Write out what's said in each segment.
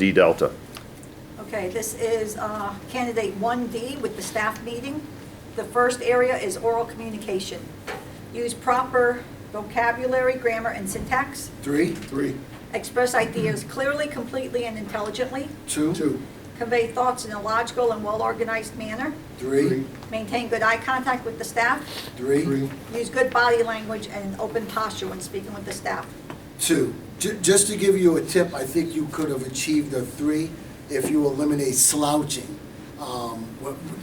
1D Delta. Okay, this is candidate 1D with the staff meeting. The first area is oral communication. Use proper vocabulary, grammar, and syntax. 3. Express ideas clearly, completely, and intelligently. 2. Convey thoughts in a logical and well-organized manner. 3. Maintain good eye contact with the staff. 3. Use good body language and open posture when speaking with the staff. 2. Just to give you a tip, I think you could have achieved a 3 if you eliminate slouching.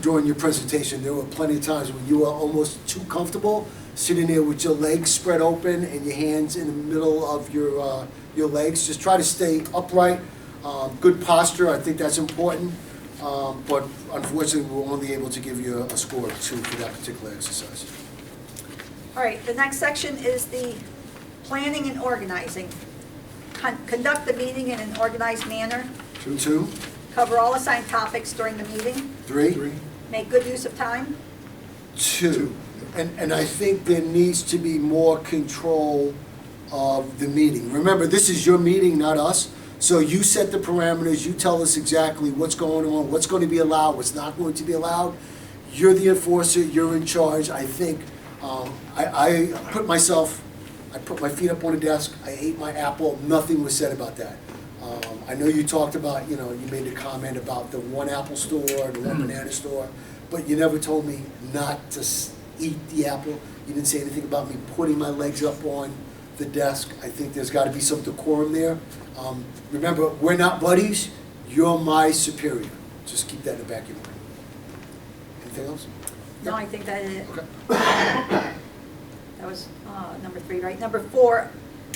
During your presentation, there were plenty of times when you were almost too comfortable sitting there with your legs spread open and your hands in the middle of your legs. Just try to stay upright. Good posture, I think that's important. But unfortunately, we're only able to give you a score of 2 for that particular exercise. All right, the next section is the planning and organizing. Conduct the meeting in an organized manner. 2. Cover all assigned topics during the meeting. 3. Make good use of time. 2. And I think there needs to be more control of the meeting. Remember, this is your meeting, not us. So you set the parameters, you tell us exactly what's going on, what's going to be allowed, what's not going to be allowed. You're the enforcer, you're in charge. I think I put my feet up on the desk, I ate my apple, nothing was said about that. I know you talked about, you made a comment about the one apple store, the one banana store, but you never told me not to eat the apple. You didn't say anything about me putting my legs up on the desk. I think there's got to be some decorum there. Remember, we're not buddies. You're my superior. Just keep that in the back of your mind. Anything else? No, I think that is it. Okay. That was number 3, right? Number 4,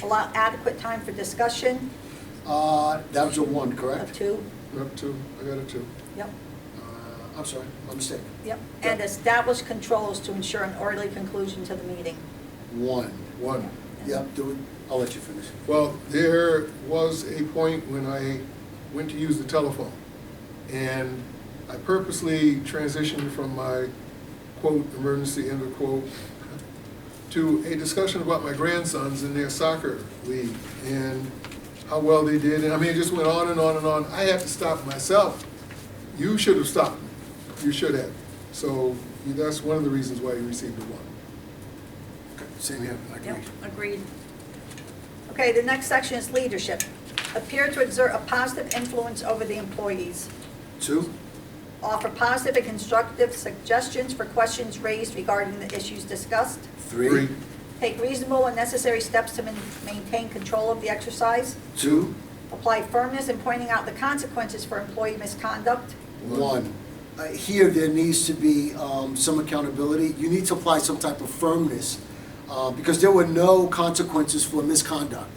allow adequate time for discussion. That was a 1, Of correct? 2. Up 2, I got a 2. Yep. I'm sorry, my mistake. Yep. And establish controls to ensure an orderly conclusion to the meeting. 1. 1. Yep, do it. I'll let you finish. Well, there was a point when I went to use the telephone, and I purposely transitioned from my quote, emergency, end of quote, to a discussion about my grandsons in their soccer league and how well they did. And I mean, it just went on and on and on. I had to stop myself. You should have stopped me. You should have. So that's one of the reasons why you received a 1. Okay, same here, I agree. Yep, agreed. Okay, the next section is leadership. Appear to exert a positive influence over the employees. 2. Offer positive and constructive suggestions for questions raised regarding the issues discussed. 3. Take reasonable and necessary steps to maintain control of the exercise. 2. Apply firmness in pointing out the consequences for employee misconduct. 1. Here, there needs to be some accountability. You need to apply some type of firmness because there were no consequences for misconduct.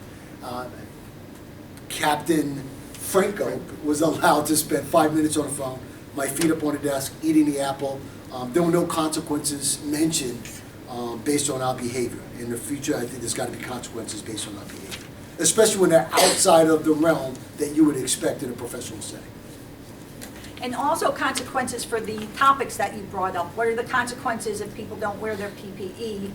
Captain Franco was allowed to spend 5 minutes on the phone, my feet up on the desk, eating the apple. There were no consequences mentioned based on our behavior. In the future, I think there's got to be consequences based on our behavior, especially when they're outside of the realm that you would expect in a professional setting. And also consequences for the topics that you brought up. What are the consequences if people don't wear their PPE,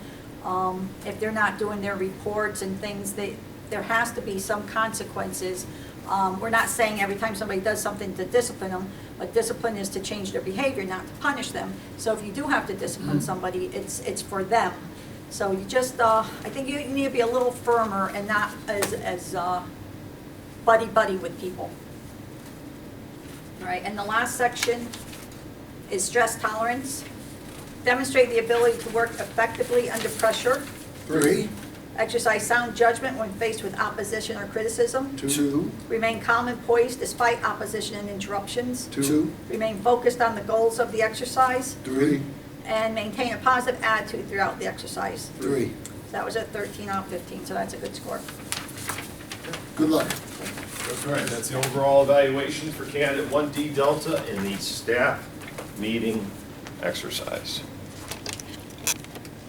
if they're not doing their reports and things? There has to be some consequences. We're not saying every time somebody does something to discipline them, but discipline is to change their behavior, not to punish them. So if you do have to discipline somebody, it's for them. So you just, I think you need to be a little firmer and not as buddy-buddy with people. All right, and the last section is stress tolerance. Demonstrate the ability to work effectively under pressure. 3. Exercise sound judgment when faced with opposition or criticism. 2. Remain calm and poised despite opposition and interruptions. 2. Remain focused on the goals of the exercise. 3. And maintain a positive attitude throughout the exercise. 3. So that was at 13 out of 15, so that's a good score. Good luck. That's right, that's the overall evaluation for candidate 1D Delta in the staff meeting exercise.